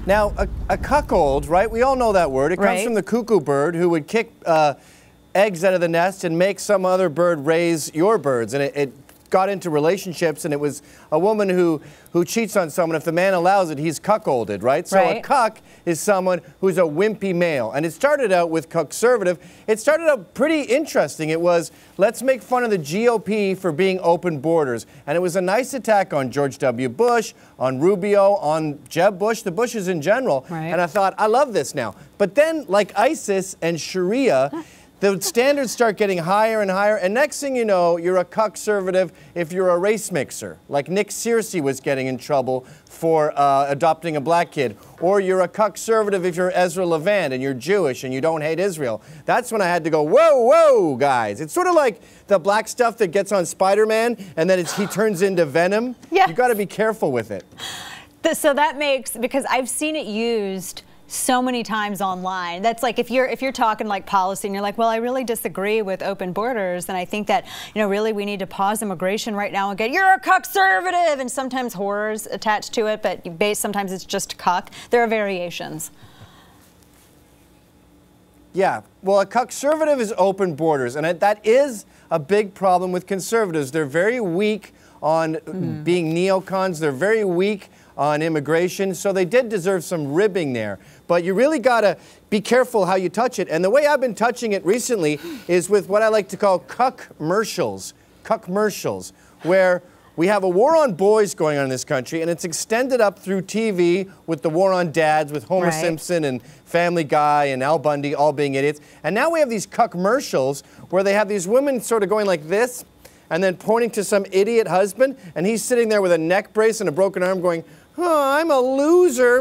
Now, a cuckold, right? We all know that word. It comes from the cuckoo bird who would kick eggs out of the nest and make some other bird raise your birds. And it got into relationships, and it was a woman who cheats on someone. If the man allows it, he's cuckolded, right? So a cuck is someone who's a wimpy male. And it started out with Cuckservative. It started out pretty interesting. It was, let's make fun of the GOP for being open borders. And it was a nice attack on George W. Bush, on Rubio, on Jeb Bush, the Bushes in general. And I thought, I love this now. But then, like ISIS and Sharia, the standards start getting higher and higher, and next thing you know, you're a cuckservative if you're a race mixer, like Nick Searcy was getting in trouble for adopting a black kid. Or you're a cuckservative if you're Ezra Levant and you're Jewish and you don't hate Israel. That's when I had to go, whoa, whoa, guys. It's sort of like the black stuff that gets on Spider-Man and then he turns into Venom. You got to be careful with it. So that makes, because I've seen it used so many times online. That's like if you're talking like policy and you're like, well, I really disagree with open borders, and I think that, you know, really we need to pause immigration right now and get, you're a cuckservative, and sometimes horrors attached to it, but sometimes it's just cuck. There are variations. Yeah, well, a cuckservative is open borders, and that is a big problem with conservatives. They're very weak on being neocons. They're very weak on immigration, so they did deserve some ribbing there. But you really got to be careful how you touch it. And the way I've been touching it recently is with what I like to call cuckmercials, where we have a war on boys going on in this country, and it's extended up through TV with the war on dads, with Homer Simpson and Family Guy and Al Bundy all being idiots. And now we have these cuckmercials where they have these women sort of going like this and then pointing to some idiot husband, and he's sitting there with a neck brace and a broken arm going, oh, I'm a loser.